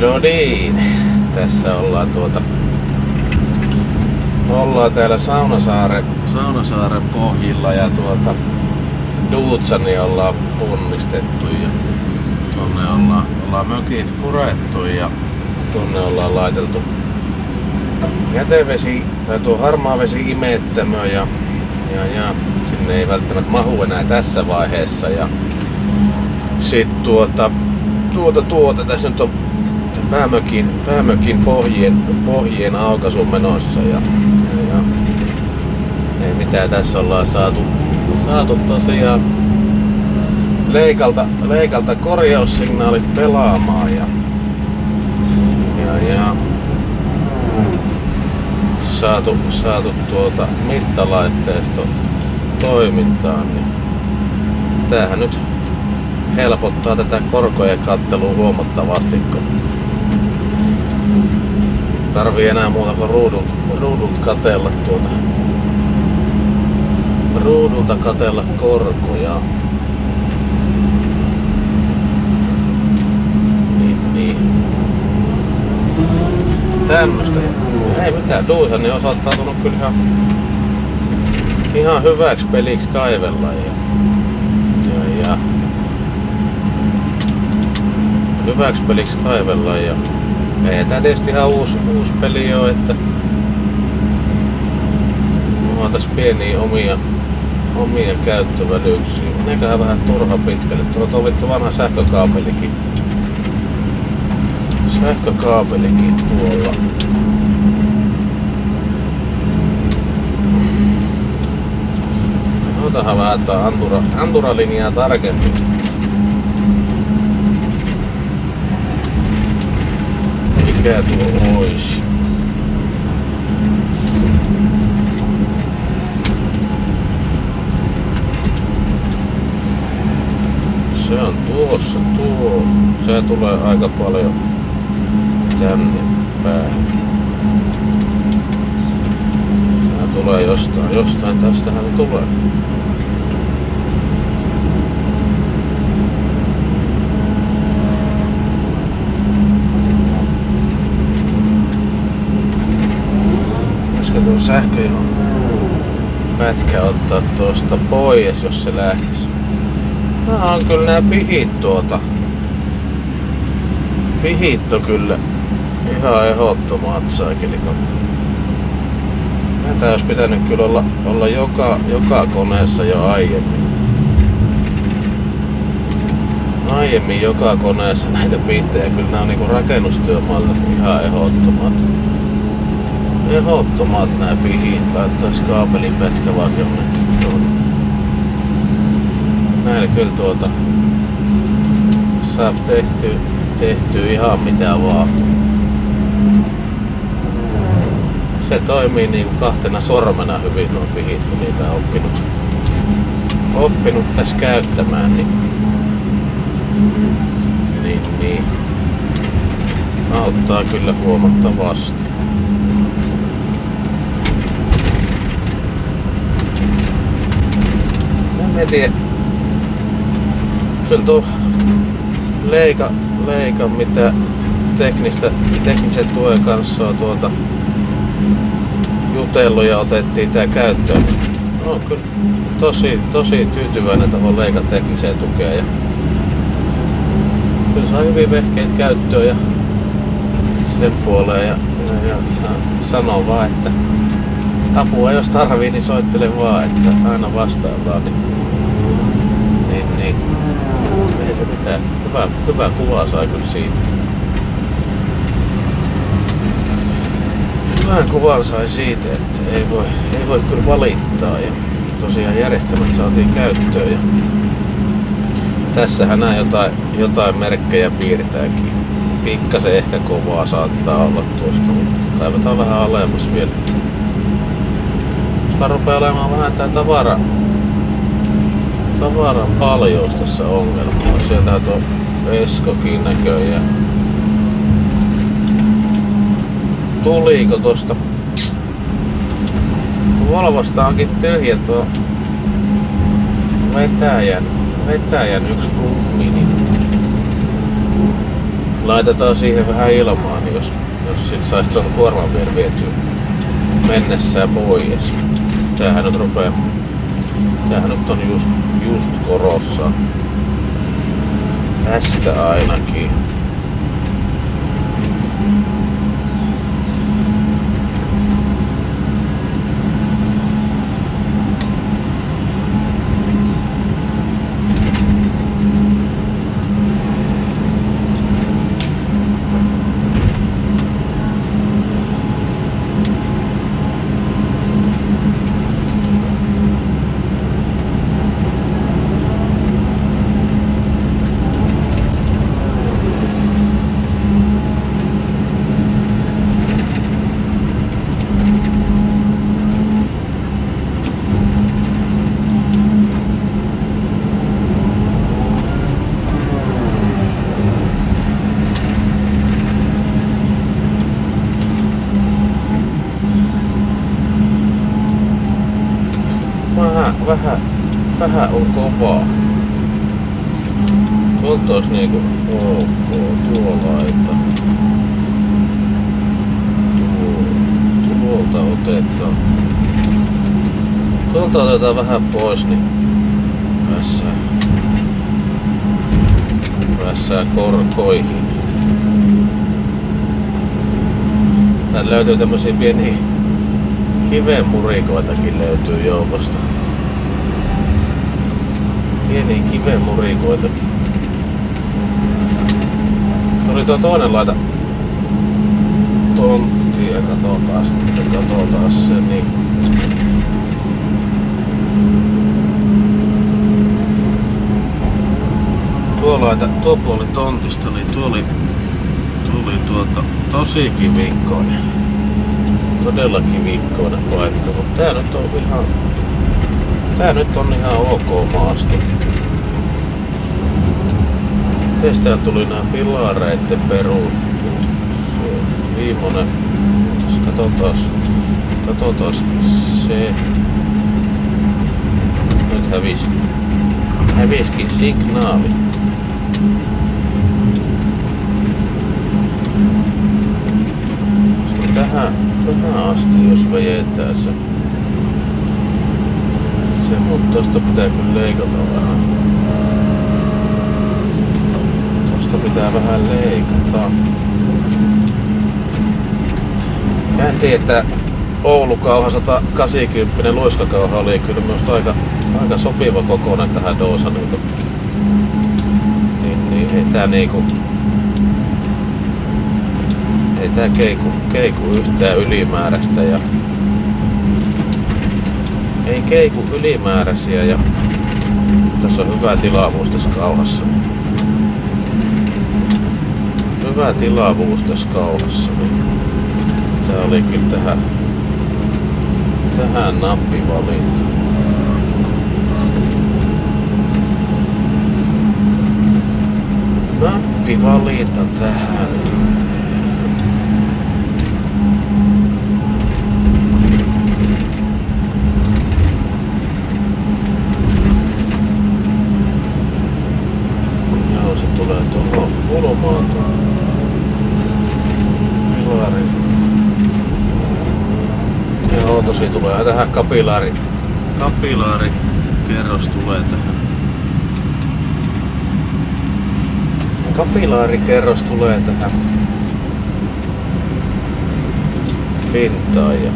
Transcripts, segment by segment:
Dodin. Tässä ollaan ollaan täällä Saunasaaren pohjilla ja Duutsani ollaan punnistettu ja tuonne ollaan mökit purettu ja tuonne ollaan laiteltu jätevesi tai tuo harmaavesi imettämö ja sinne ei välttämättä mahu enää tässä vaiheessa ja sit tässä nyt on päämökin pohjien aukaisu menossa ja ei mitään, tässä ollaan saatu tosiaan leikalta korjaussignaalit pelaamaan ja saatu mittalaitteisto toimintaan, niin tämähän nyt helpottaa tätä korkojen kattelua huomattavasti, kun tarvii enää muuta kuin ruudulta katella korkoja. Niin. Tämmöstä. Ei mitään, Duutsani on osoittautunut kyllä ihan hyväksi peliksi kaivella ja hyväksi peliksi kaivella ja ei tää tietysti ihan uusi peli oo, että mulla on tässä pieniä omia käyttövälyksiä. Meneeköhän vähän turha pitkälle. Tuolla on vittu vanha sähkökaapelikin tuolla. Otahan vähän tää Antura-linjaa tarkemmin. Mikä tuo ois? Se on tuossa tuo. Se tulee aika paljon tänne päin. Se tulee jostain. Tästähän tulee. Pitäisikö tuo sähköjohon pätkä ottaa tuosta pois, jos se lähtis? Nämä on kyllä nää pihit on kyllä ihan ehdottomat saikelikon. Näitä olisi pitänyt kyllä olla joka koneessa jo aiemmin. Aiemmin joka koneessa näitä pihtejä, kyllä nää on niinku rakennustyömaalla ihan ehdottomat. Ehdottomat nää pihit, laittais kaapelipätkä vaan jonnekin tuonne. Näillä kyllä saa tehtyä ihan mitä vaan. Se toimii niinku kahtena sormena hyvin nuo pihit, kun niitä on oppinut tässä käyttämään, niin auttaa kyllä huomattavasti. En tiedä. Kyllä tuo leika mitä teknisen tuen kanssa on jutellut ja otettiin tää käyttöön. On kyllä tosi tyytyväinen tuohon leikan tekniseen tukeen ja kyllä saa hyvin vehkeitä käyttöön ja sen puoleen ja sanoo vaan, että apua jos tarvii, niin soittele vaan, että aina vastaillaan. Niin. Ei se mitään. Hyvä kuva sai kyllä siitä. Hyvän kuvan sai siitä, että ei voi kyllä valittaa. Ja tosiaan järjestelmät saatiin käyttöön. Ja tässähän nää jotain merkkejä piirtääkin. Pikkasen ehkä kovaa saattaa olla tuosta, mutta kaivetaan vähän alemmas vielä. Jos rupeaa olemaan vähän tää tavaran paljous tässä ongelmaa. Sieltähän tuo Eskokin näköjään. Tuliko tosta? Volvosta onkin tyhjä tuo vetäjän yksi kummi. Niin Laitetaan siihen vähän ilmaa, niin jos sit sais ton kuorman vielä vietyä mennessään pois. Tämähän nyt on just korossa. Tästä ainakin. Vähän on kovaa. Tuolta olisi niinku ok, tuo laita. Tuolta otetaan. Tuolta otetaan vähän pois, niin päässään korkoihin. Täällä löytyy tämmösiä pieniä kivenmurikoitakin löytyy joukosta. Pieniä kivenmurikoitakin. Tuli tuo toinen laita tonttia, katsotaan se niin. Tuo puoli tontista, niin tuli tosi kivikkoinen. Todella kivikkoinen paikka, mutta tää nyt on ihan ok maasto. Tästä tuli nää pilareitten perustukset. Viimeinen. Katsotaan se. Nyt häviskin signaali. Tähän asti jos vejetää se. Mutta tosta pitää kyllä leikata vähän. Tosta pitää vähän leikata. Mä en tiedä, että Oulu-kauha 180 luiskakauha oli kyllä minusta aika sopiva kokoinen tähän Doosaniin. Niin ei tää niinku... Ei tää keiku yhtään ylimääräistä ja... Ei keiku ylimääräisiä ja tässä on hyvä tilavuus tässä kauhassa. Hyvä tilavuus tässä kauhassa. Tää oli kyllä tähän nappivalinta. Nappivalinta tähän. Kulmaan tuon pilarin. Joo, tosi tulee tähän kapilaarikerros tulee tähän. Kapilaarikerros tulee tähän pintaan ja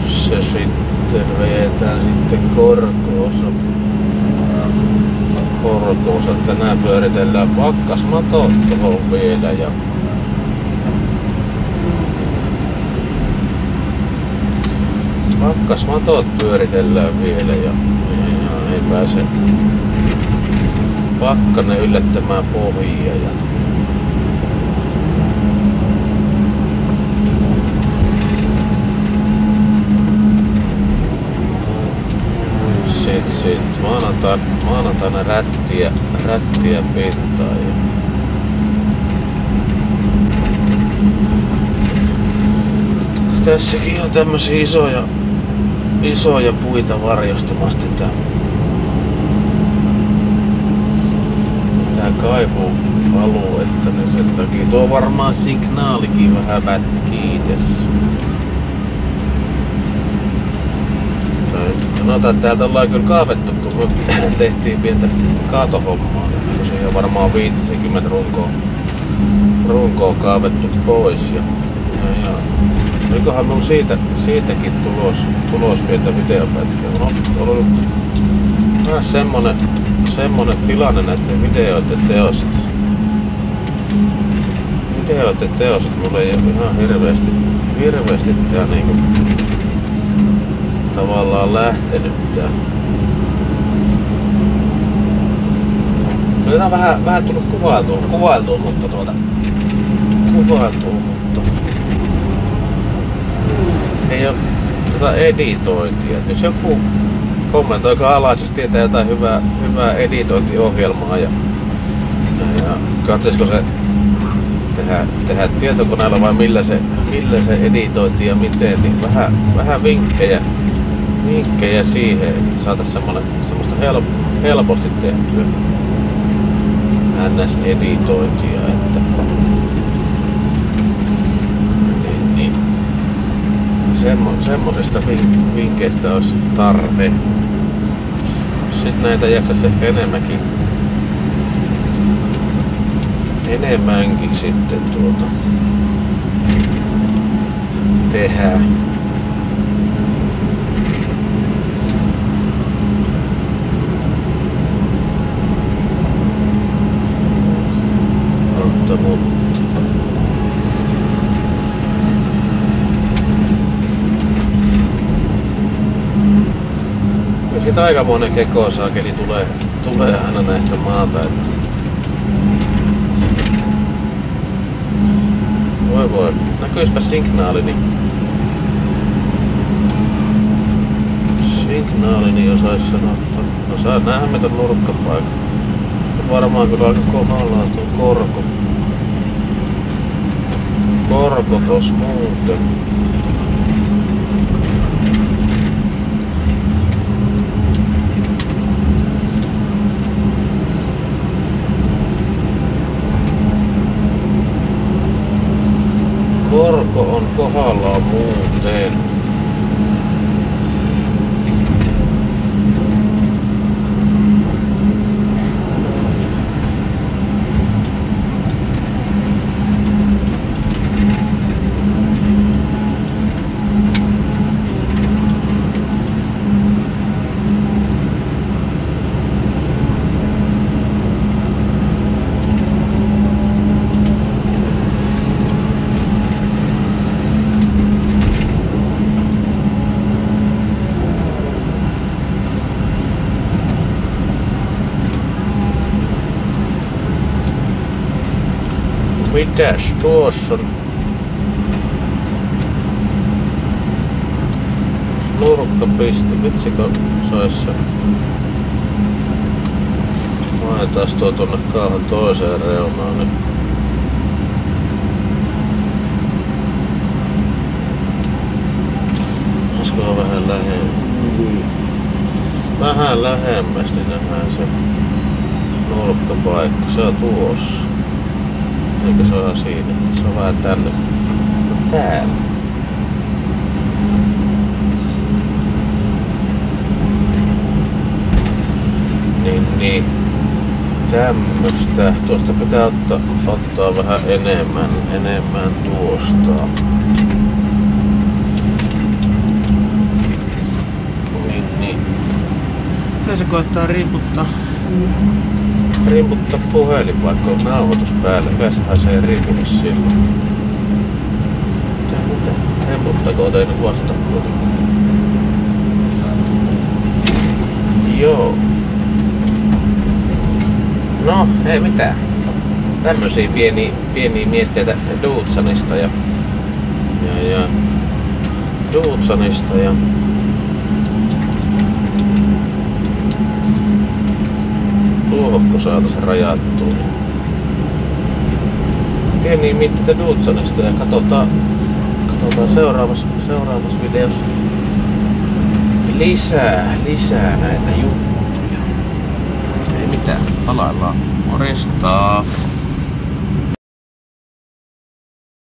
se sitten vedetään sitten korkoosa. Tänään pyöritellään pakkasmatot tohon vielä ja pakkasmatot pyöritellään vielä ja ei pääse pakkanen yllättämään pohjia ja sit maanantaina rättiä pintaa ja Tässäkin on tämmösiä isoja puita varjostamasti tää kaivualuetta, niin sen takia tuo varmaan signaalikin vähän pätkii tässä. Sanotaan, että täältä ollaan kyllä kaavettu, kun me tehtiin pientä kaatohommaa, niin se on varmaan 50 runkoa kaavettu pois. Ja olikohan mulla siitäkin tulos pientä videopätkää. On ollut vähän semmonen tilanne näiden videoiden teosta. Mulla ei ole ihan hirveesti tää niinku tavallaan lähtenyt tää. Nyt on vähän tullut kuvailtua, mutta ei oo editointia. Jos joku kommentoikaa alas, jos tietää jotain hyvää editointiohjelmaa ja katsoisiko se tehdä tietokoneella vai millä se editointi ja miten, niin vähän vinkkejä siihen, että saataisiin semmoista helposti tehtyä NS-editointia, että niin. Semmosesta vinkkeistä olisi tarve. Sitten näitä jaksaisi ehkä enemmänkin sitten tehdä. Siitä aikamoinen kekosaakeli tulee aina näistä maata, että voi. Näkyispä signaali, niin osais sanoa, no saa nähdä ton nurkkapaikan. Varmaan kyllä aika kohdallaan tuo korko tos muuten. Korko on kohdallaan muuten. Mitäs tuossa on? Nurkkapiste, vitsikö sais sen? Maetaas tuo tonne kauhan toiseen reunaan. Niin. Olisikohan vähän lähemmäs, niin nähdään se nurkkapaikka. Se on tuossa. Eikä se on siinä. Se on vähän tänne. No täällä. Niin. Tämmöstä. Tuosta pitää ottaa vähän enemmän tuosta. Niin. Pitäisi koittaa rimputtaa puhelin, vaikka on nauhoitus päällä. Yleensä se ei rimpulle silloin. Mitä? Remputtakoon ei nyt vastaa kuitenkaan. Joo. No, ei mitään. Tämmösiä pieniä mietteitä Duutsanista ja tuohokko saataisiin rajattua. Pieniä mietteitä Duutsanista ja katsotaan katsotaan seuraavassa videossa lisää näitä juttuja. Ei mitään, palaillaan. Morjesta!